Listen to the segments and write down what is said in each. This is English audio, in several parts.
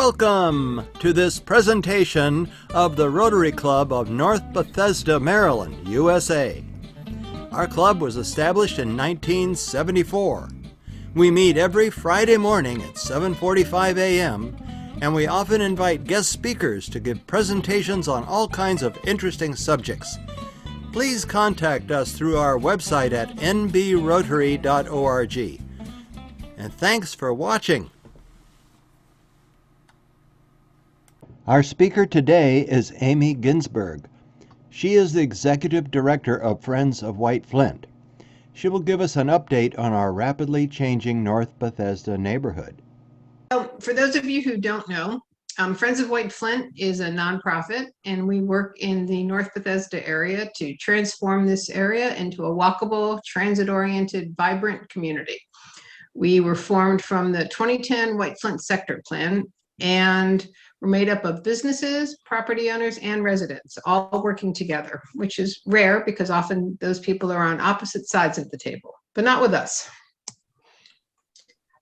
Welcome to this presentation of the Rotary Club of North Bethesda, Maryland, USA. Our club was established in 1974. We meet every Friday morning at 7:45 a.m., and we often invite guest speakers to give presentations on all kinds of interesting subjects. Please contact us through our website at nbrotary.org. And thanks for watching. Our speaker today is Amy Ginsberg. She is the Executive Director of Friends of White Flint. She will give us an update on our rapidly changing North Bethesda neighborhood. So for those of you who don't know, Friends of White Flint is a nonprofit, and we work in the North Bethesda area to transform this area into a walkable, transit-oriented, vibrant community. We were formed from the 2010 White Flint Sector Plan, and we're made up of businesses, property owners, and residents, all working together, which is rare because often those people are on opposite sides of the table, but not with us.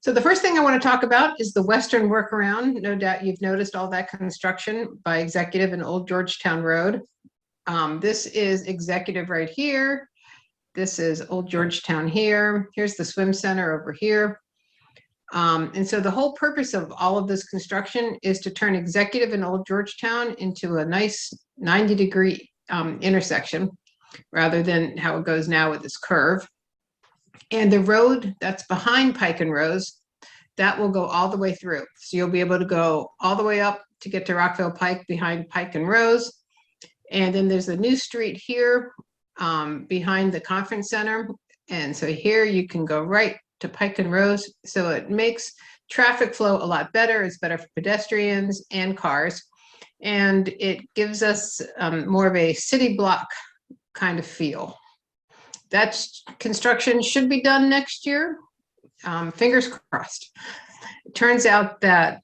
So the first thing I want to talk about is the Western Workaround. No doubt you've noticed all that construction by Executive and Old Georgetown Road. This is Executive right here. This is Old Georgetown here. Here's the swim center over here. And so the whole purpose of all of this construction is to turn Executive and Old Georgetown into a nice 90-degree intersection, rather than how it goes now with this curve. And the road that's behind Pike and Rose, that will go all the way through. So you'll be able to go all the way up to get to Rockville Pike behind Pike and Rose. And then there's a new street here behind the conference center. And so here you can go right to Pike and Rose. So it makes traffic flow a lot better. It's better for pedestrians and cars. And it gives us more of a city block kind of feel. That construction should be done next year. Fingers crossed. It turns out that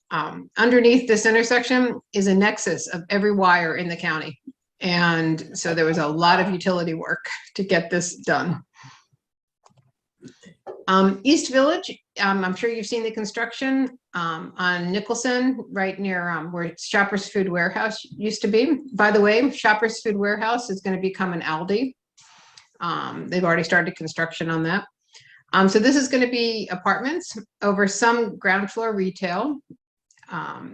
underneath this intersection is a nexus of every wire in the county. And so there was a lot of utility work to get this done. East Village, I'm sure you've seen the construction on Nicholson, right near where Shoppers Food Warehouse used to be. By the way, Shoppers Food Warehouse is going to become an Aldi. They've already started construction on that. So this is going to be apartments over some ground floor retail.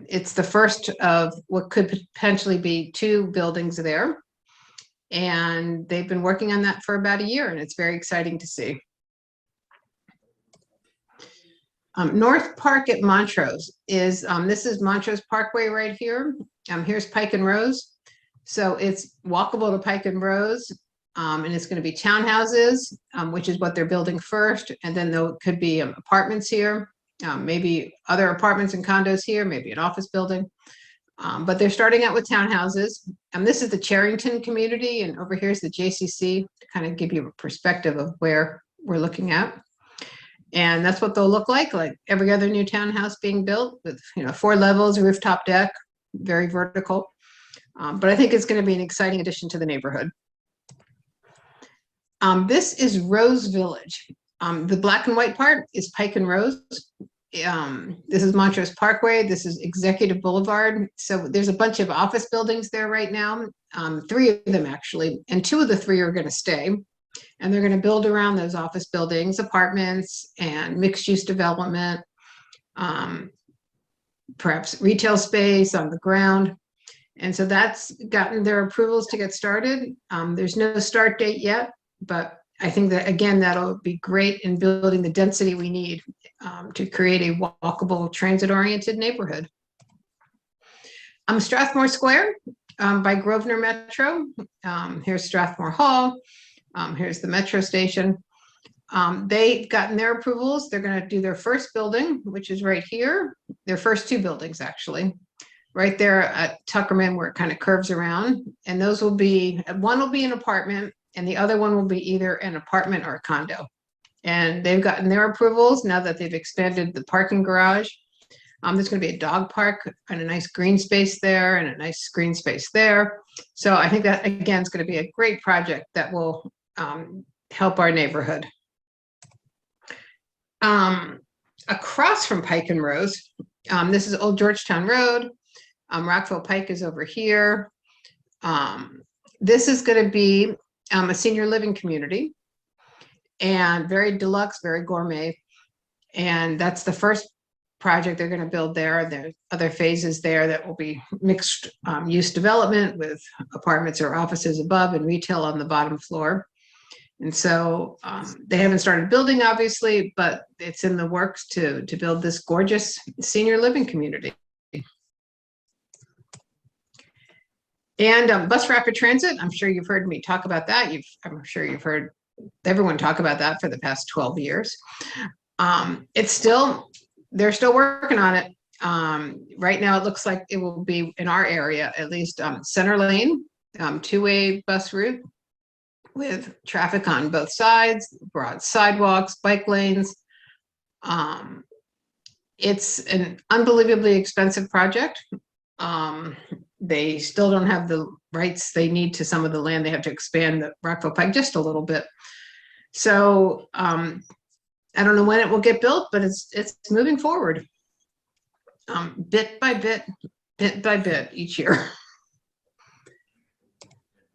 It's the first of what could potentially be 2 buildings there. And they've been working on that for about a year, and it's very exciting to see. North Park at Montrose is, this is Montrose Parkway right here. Here's Pike and Rose. So it's walkable to Pike and Rose, and it's going to be townhouses, which is what they're building first. And then there could be apartments here, maybe other apartments and condos here, maybe an office building. But they're starting out with townhouses. And this is the Charrington community, and over here is the JCC, to kind of give you a perspective of where we're looking at. And that's what they'll look like every other new townhouse being built with 4 levels, rooftop deck, very vertical. But I think it's going to be an exciting addition to the neighborhood. This is Rose Village. The black and white part is Pike and Rose. This is Montrose Parkway. This is Executive Boulevard. So there's a bunch of office buildings there right now, 3 of them actually, and 2 of the 3 are going to stay. And they're going to build around those office buildings, apartments, and mixed-use development, perhaps retail space on the ground. And so that's gotten their approvals to get started. There's no start date yet, but I think that, again, that'll be great in building the density we need to create a walkable, transit-oriented neighborhood. Strathmore Square by Grosvenor Metro. Here's Strathmore Hall. Here's the metro station. They've gotten their approvals. They're going to do their first building, which is right here. Their first 2 buildings, actually, right there at Tuckerman, where it kind of curves around. And those will be, one will be an apartment, and the other one will be either an apartment or a condo. And they've gotten their approvals now that they've expanded the parking garage. There's going to be a dog park and a nice green space there and a nice green space there. So I think that, again, is going to be a great project that will help our neighborhood. Across from Pike and Rose This is Old Georgetown Road. Rockville Pike is over here. This is going to be a senior living community, and very deluxe, very gourmet. And that's the first project they're going to build there. There's other phases there that will be mixed use development with apartments or offices above and retail on the bottom floor. And so they haven't started building, obviously, but it's in the works to build this gorgeous senior living community. And bus rapid transit, I'm sure you've heard me talk about that. I'm sure you've heard everyone talk about that for the past 12 years. They're still working on it. Right now, it looks like it will be in our area, at least center lane, two-way bus route with traffic on both sides, broad sidewalks, bike lanes. It's an unbelievably expensive project. They still don't have the rights they need to some of the land. They have to expand the Rockville Pike just a little bit. So I don't know when it will get built, but it's moving forward, bit by bit each year.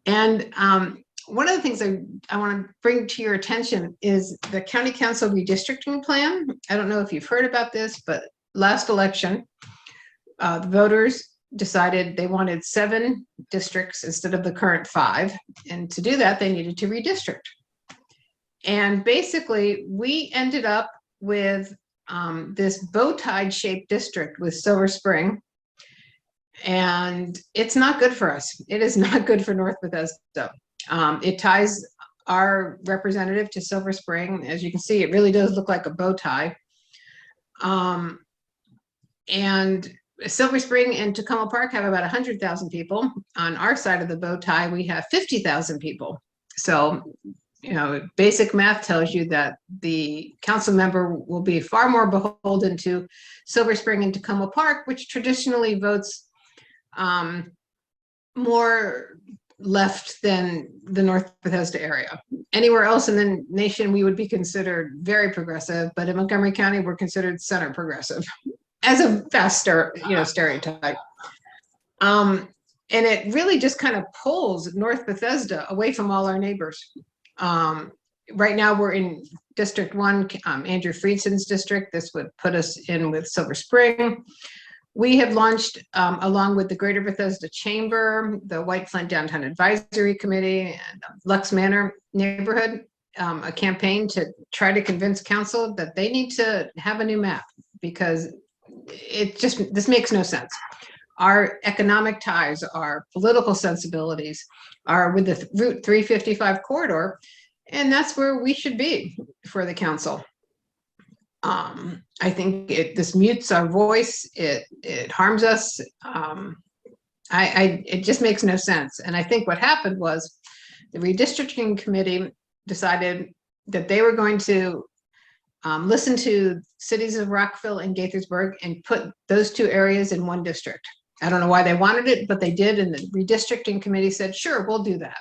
And one of the things I want to bring to your attention is the County Council redistricting plan. I don't know if you've heard about this, but last election, the voters decided they wanted 7 districts instead of the current 5. And to do that, they needed to redistrict. And basically, we ended up with this bow tie shaped district with Silver Spring. And it's not good for us. It is not good for North Bethesda. It ties our representative to Silver Spring. As you can see, it really does look like a bow tie. And Silver Spring and Tacoma Park have about 100,000 people. On our side of the bow tie, we have 50,000 people. So, you know, basic math tells you that the council member will be far more beholden to Silver Spring and Tacoma Park, which traditionally votes more left than the North Bethesda area. Anywhere else in the nation, we would be considered very progressive, but in Montgomery County, we're considered center progressive as a fast stereotype. And it really just kind of pulls North Bethesda away from all our neighbors. Right now we're in District 1, Andrew Friedson's district. This would put us in with Silver Spring. We have launched, along with the Greater Bethesda Chamber, the White Flint Downtown Advisory Committee, and Lux Manor neighborhood, a campaign to try to convince council that they need to have a new map, because this makes no sense. Our economic ties, our political sensibilities are with the Route 355 corridor, and that's where we should be for the council. I think this mutes our voice. It harms us. It just makes no sense. And I think what happened was the redistricting committee decided that they were going to listen to cities of Rockville and Gaithersburg and put those 2 areas in one district. I don't know why they wanted it, but they did. And the redistricting committee said, sure, we'll do that.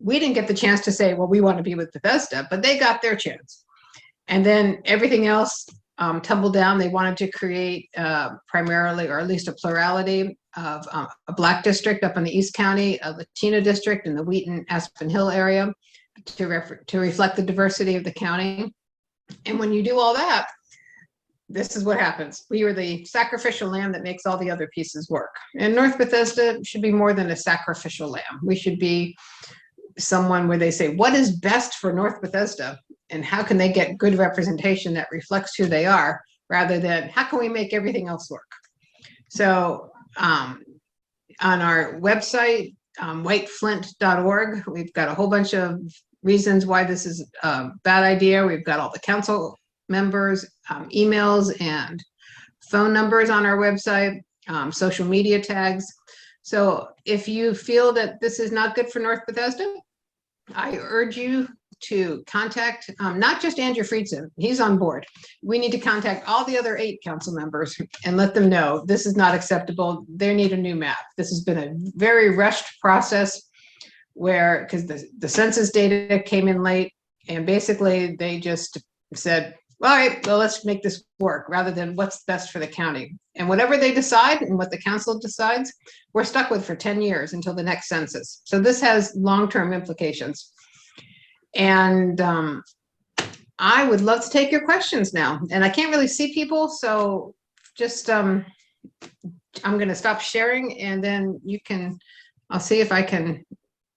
We didn't get the chance to say, well, we want to be with Bethesda, but they got their chance. And then everything else tumbled down. They wanted to create primarily, or at least a plurality of a Black district up in the East County, a Latino district in the Wheaton Aspen Hill area to reflect the diversity of the county. And when you do all that, this is what happens. We are the sacrificial lamb that makes all the other pieces work. And North Bethesda should be more than a sacrificial lamb. We should be someone where they say, what is best for North Bethesda? And how can they get good representation that reflects who they are, rather than how can we make everything else work? So on our website, whiteflint.org, we've got a whole bunch of reasons why this is a bad idea. We've got all the council members, emails and phone numbers on our website, social media tags. So if you feel that this is not good for North Bethesda, I urge you to contact not just Andrew Friedson, he's on board. We need to contact all the other 8 council members and let them know this is not acceptable. They need a new map. This has been a very rushed process because the census data came in late, and basically they just said, all right, well, let's make this work rather than what's best for the county. And whatever they decide and what the council decides, we're stuck with for 10 years until the next census. So this has long-term implications. And I would love to take your questions now. And I can't really see people, so just I'm going to stop sharing and then I'll see if I can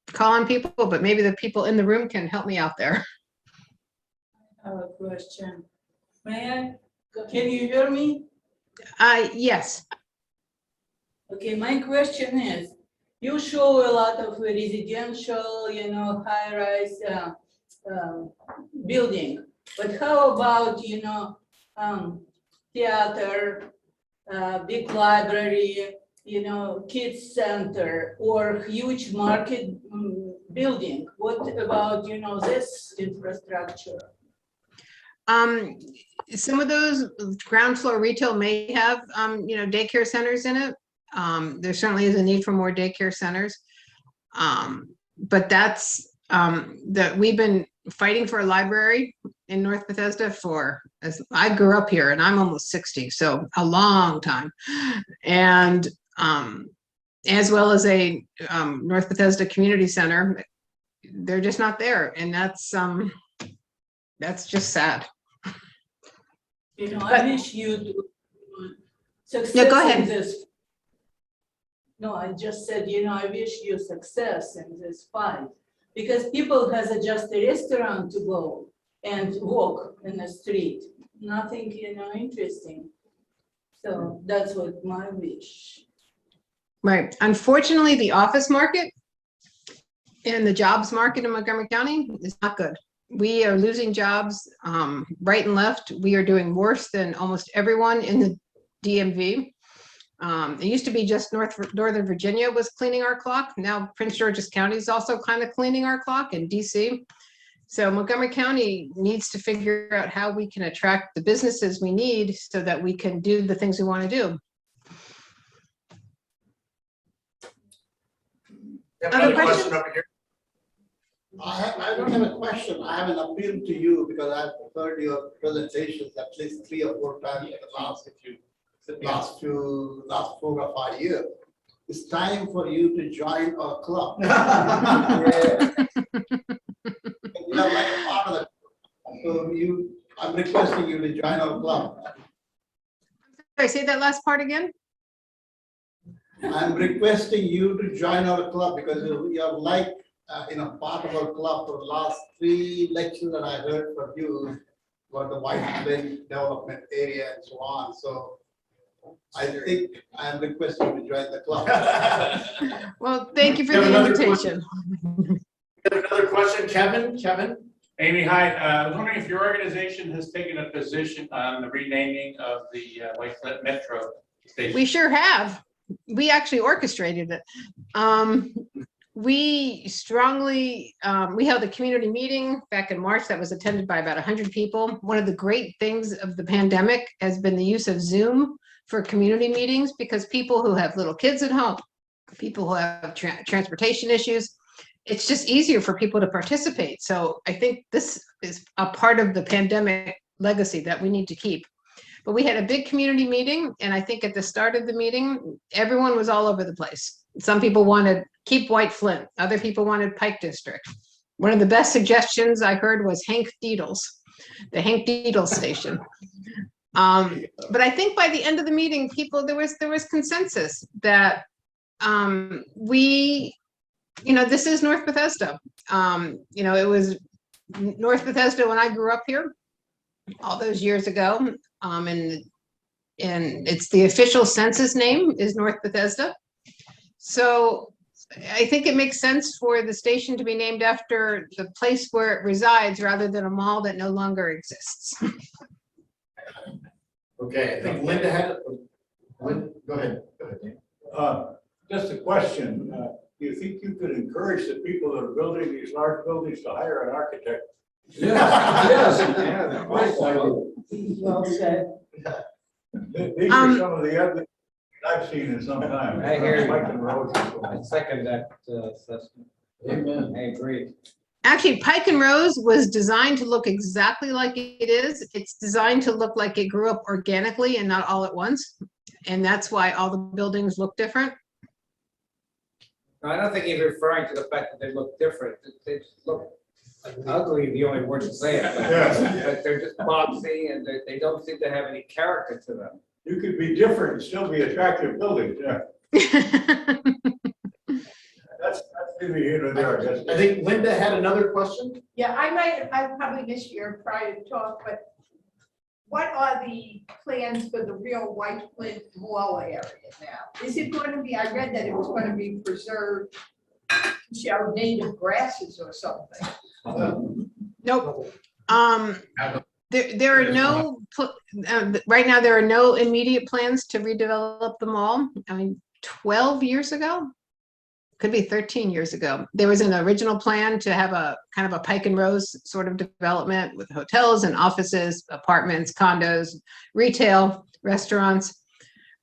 call on people, but maybe the people in the room can help me out there. I have a question. May I? Can you hear me? Yes. Okay, my question is, you show a lot of residential, high-rise building, but how about, theater, big library, kids center, or huge market building? What about, this infrastructure? Some of those ground floor retail may have, daycare centers in it. There certainly is a need for more daycare centers. But that's that we've been fighting for a library in North Bethesda as I grew up here and I'm almost 60, so a long time. And as well as a North Bethesda Community Center, they're just not there. And that's just sad. I wish you to success Yeah, go ahead. in this. No, I just said, I wish you success in this fight, because people has just a restaurant to go and walk in the street. Nothing, interesting. So that's what my wish. Right. Unfortunately, the office market and the jobs market in Montgomery County is not good. We are losing jobs right and left. We are doing worse than almost everyone in the DMV. It used to be just Northern Virginia was cleaning our clock. Now Prince George's County is also kind of cleaning our clock, and DC. So Montgomery County needs to figure out how we can attract the businesses we need so that we can do the things we want to do. Other questions? Over here. I don't have a question. I have an appeal to you because I've heard your presentations at least 3 or 4 times in the last 4 or 5 years. It's time for you to join our club. You are like a part of the club. So I'm requesting you to join our club. Sorry, say that last part again. I'm requesting you to join our club because you are like part of our club for the last 3 lectures that I heard from you about the White Flint development area and so on. So I think I'm requesting you to join the club. Well, thank you for the invitation. Another question, Kevin? Amy, hi. I was wondering if your organization has taken a position on the renaming of the White Flint Metro station. We sure have. We actually orchestrated it. We strongly, we held a community meeting back in March that was attended by about 100 people. One of the great things of the pandemic has been the use of Zoom for community meetings, because people who have little kids at home, people who have transportation issues, it's just easier for people to participate. So I think this is a part of the pandemic legacy that we need to keep. But we had a big community meeting, and I think at the start of the meeting, everyone was all over the place. Some people wanted keep White Flint, other people wanted Pike District. One of the best suggestions I heard was Hank Deedles, the Hank Deedles station. But I think by the end of the meeting, there was consensus that this is North Bethesda. It was North Bethesda when I grew up here all those years ago. And it's the official census name is North Bethesda. So I think it makes sense for the station to be named after the place where it resides rather than a mall that no longer exists. Okay, I think Linda had, go ahead. Just a question. Do you think you could encourage the people that are building these large buildings to hire an architect? Yes. Yeah, Well said. these are some of the evidence I've seen in some time. I hear you. Mike and Rose and so I on. second that assessment. Amen. I agree. Actually, Pike and Rose was designed to look exactly like it is. It's designed to look like it grew up organically and not all at once. And that's why all the buildings look different. No, I don't think he's referring to the fact that they look different. They just look like ugly, the only word to say it. But they're just boxy and they don't seem to have any character to them. You could be different and still be attractive buildings, yeah. That's neither here nor there. That's- I think Linda had another question. Yeah, I probably missed your prior talk, but what are the plans for the real White Flint Mall area now? Is it going to be, I read that it was going to be preserved, show native grasses or something. Nope. There are no, right now, there are no immediate plans to redevelop the mall. I mean, 12 years ago, could be 13 years ago, there was an original plan to have a kind of a Pike and Rose sort of development with hotels and offices, apartments, condos, retail, restaurants.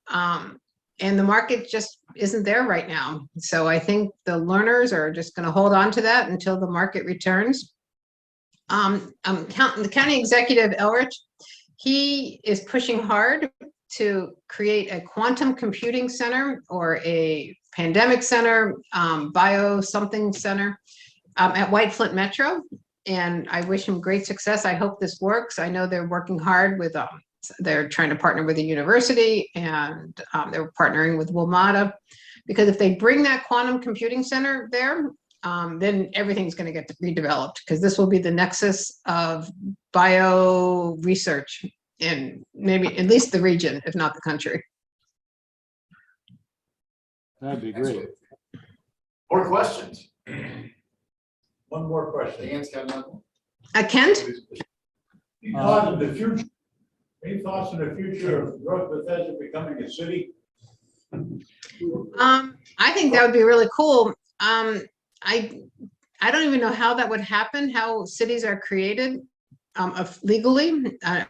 And the market just isn't there right now. So I think the learners are just going to hold on to that until the market returns. The county executive, Elrich, he is pushing hard to create a quantum computing center or a pandemic center, bio something center at White Flint Metro. And I wish him great success. I hope this works. I know they're working hard with, they're trying to partner with the university, and they're partnering with WMATA, because if they bring that quantum computing center there, then everything's going to get redeveloped, because this will be the nexus of bio research in maybe at least the region, if not the country. That'd be great. More questions? One more question. Dan's got another. Kent? Any thoughts in the future? Any thoughts in the future of North Bethesda becoming a city? I think that would be really cool. I don't even know how that would happen, how cities are created legally. I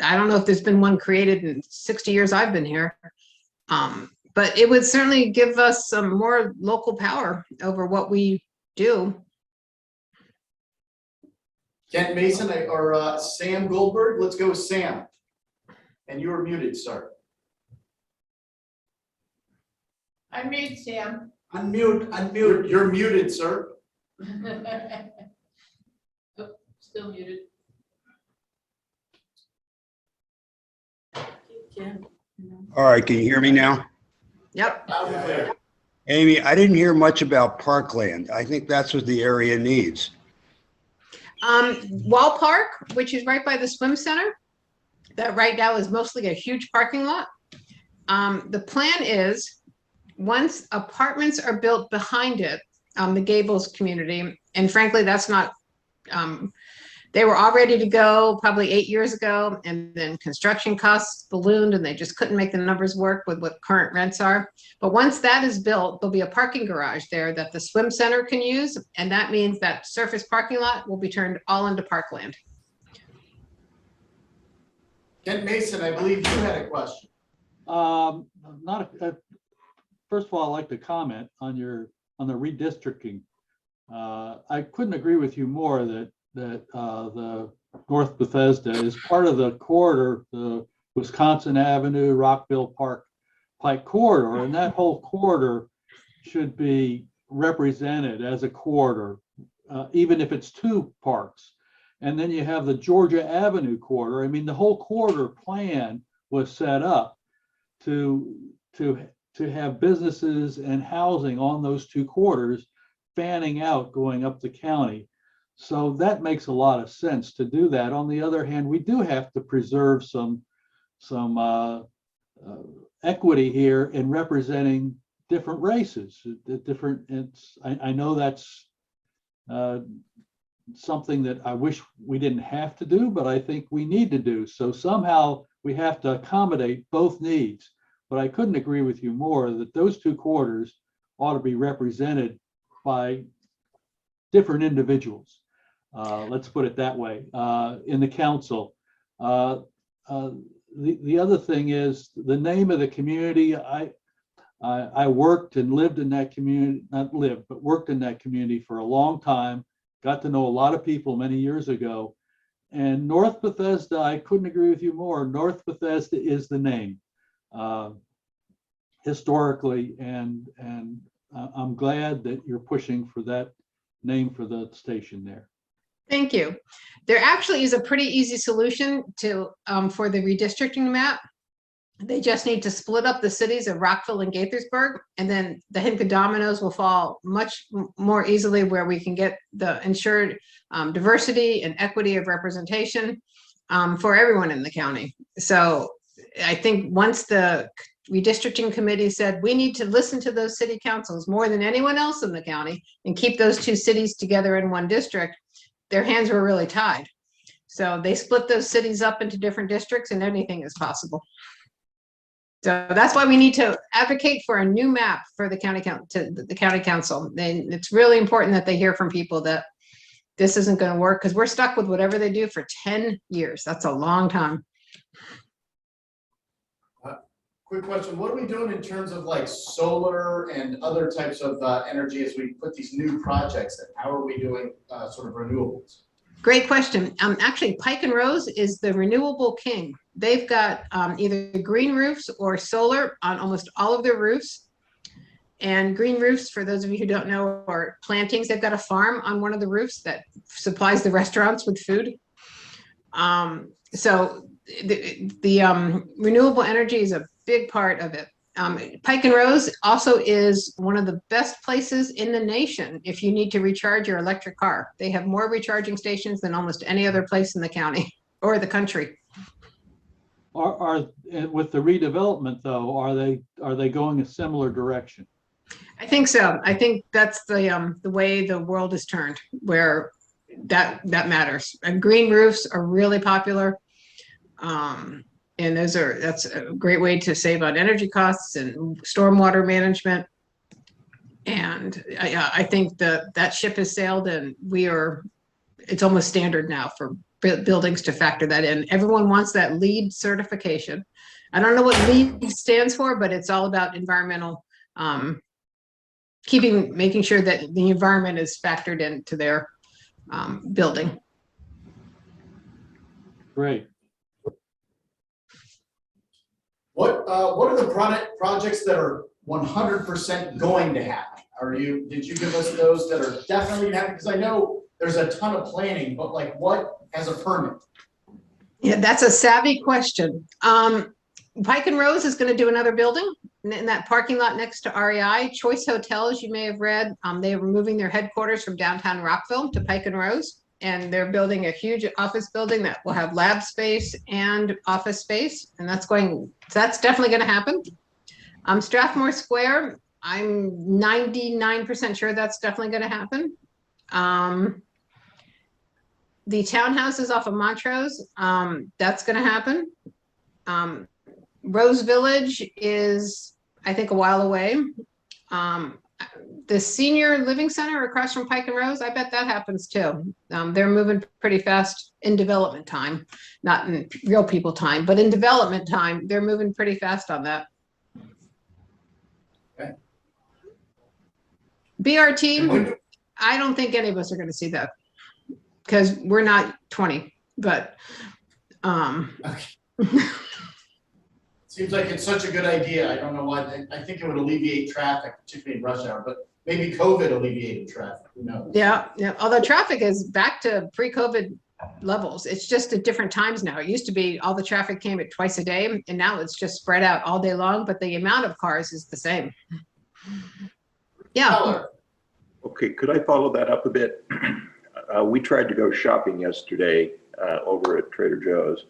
don't know if there's been one created in 60 years I've been here. But it would certainly give us some more local power over what we do. Kent Mason or Sam Goldberg? Let's go with Sam. And you are muted, sir. Unmute, Sam. Unmute. You're muted, sir. Oh, still muted. All right, can you hear me now? Yep. Loud and clear. Amy, I didn't hear much about Parkland. I think that's what the area needs. Wall Park, which is right by the swim center, that right now is mostly a huge parking lot. The plan is, once apartments are built behind it, the Gables community, and frankly, that's not, they were all ready to go probably 8 years ago, and then construction costs ballooned and they just couldn't make the numbers work with what current rents are. But once that is built, there'll be a parking garage there that the swim center can use, and that means that surface parking lot will be turned all into parkland. Kent Mason, I believe you had a question. First of all, I'd like to comment on the redistricting. I couldn't agree with you more that the North Bethesda is part of the corridor, the Wisconsin Avenue, Rockville Park, Pike corridor, and that whole corridor should be represented as a corridor, even if it's two parks. And then you have the Georgia Avenue corridor. I mean, the whole corridor plan was set up to have businesses and housing on those two corridors fanning out going up the county. So that makes a lot of sense to do that. On the other hand, we do have to preserve some equity here in representing different races. I know that's something that I wish we didn't have to do, but I think we need to do. So somehow we have to accommodate both needs. But I couldn't agree with you more that those two quarters ought to be represented by different individuals. Let's put it that way, in the council. The other thing is the name of the community. I worked and lived in that community, not lived, but worked in that community for a long time. got to know a lot of people many years ago. And North Bethesda, I couldn't agree with you more. North Bethesda is the name historically, and I'm glad that you're pushing for that name for the station there. Thank you. There actually is a pretty easy solution to for the redistricting map. They just need to split up the cities of Rockville and Gaithersburg, and then the Himka dominoes will fall much more easily, where we can get the ensured diversity and equity of representation for everyone in the county. So I think once the redistricting committee said, we need to listen to those city councils more than anyone else in the county and keep those two cities together in one district, their hands were really tied. So they split those cities up into different districts, and anything is possible. So that's why we need to advocate for a new map for the county council. And it's really important that they hear from people that this isn't going to work, because we're stuck with whatever they do for 10 years. That's a long time. Quick question, what are we doing in terms of like solar and other types of energy as we put these new projects in? How are we doing sort of renewables? Great question. Actually, Pike and Rose is the renewable king. They've got either green roofs or solar on almost all of their roofs. And green roofs, for those of you who don't know, are plantings. They've got a farm on one of the roofs that supplies the restaurants with food. So the renewable energy is a big part of it. Pike and Rose also is one of the best places in the nation if you need to recharge your electric car. They have more recharging stations than almost any other place in the county or the country. Are with the redevelopment though, are they going a similar direction? I think so. I think that's the way the world is turned, where that matters. And green roofs are really popular. And that's a great way to save on energy costs and stormwater management. And I think that ship has sailed, and it's almost standard now for buildings to factor that in. Everyone wants that LEED certification. I don't know what LEED stands for, but it's all about environmental, making sure that the environment is factored into their building. Great. What are the projects that are 100% going to happen? Did you give us those that are definitely going to happen? Because I know there's a ton of planning, but like what has a permit? Yeah, that's a savvy question. Pike and Rose is going to do another building in that parking lot next to REI. Choice Hotels, you may have read, they are moving their headquarters from downtown Rockville to Pike and Rose. And they're building a huge office building that will have lab space and office space. And that's definitely going to happen. Strathmore Square, I'm 99% sure that's definitely going to happen. The townhouses off of Montrose, that's going to happen. Rose Village is, I think, a while away. The senior living center across from Pike and Rose, I bet that happens too. They're moving pretty fast in development time, not in real people time, but in development time, they're moving pretty fast on that. Okay. BRT, I don't think any of us are going to see that because we're not 20, but Seems like it's such a good idea. I don't know why. I think it would alleviate traffic, particularly in rush hour, but maybe COVID alleviated traffic. Who knows? Yeah. Although traffic is back to pre-COVID levels. It's just at different times now. It used to be all the traffic came at twice a day, and now it's just spread out all day long, but the amount of cars is the same. Yeah. Okay, could I follow that up a bit? We tried to go shopping yesterday over at Trader Joe's,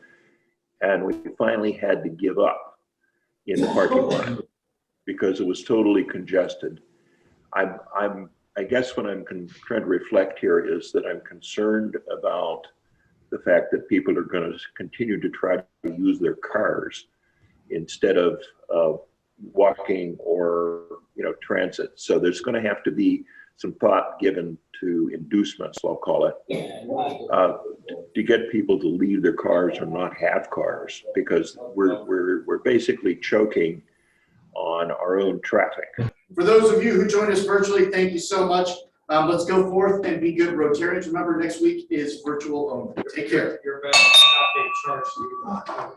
and we finally had to give up in the parking lot because it was totally congested. I guess what I'm trying to reflect here is that I'm concerned about the fact that people are going to continue to try to use their cars instead of walking or transit. So there's going to have to be some thought given to inducements, I'll call it, to get people to leave their cars or not have cars, because we're basically choking on our own traffic. For those of you who joined us virtually, thank you so much. Let's go forth and be good Rotarians. Remember, next week is virtual only. Take care. You're better not being charged.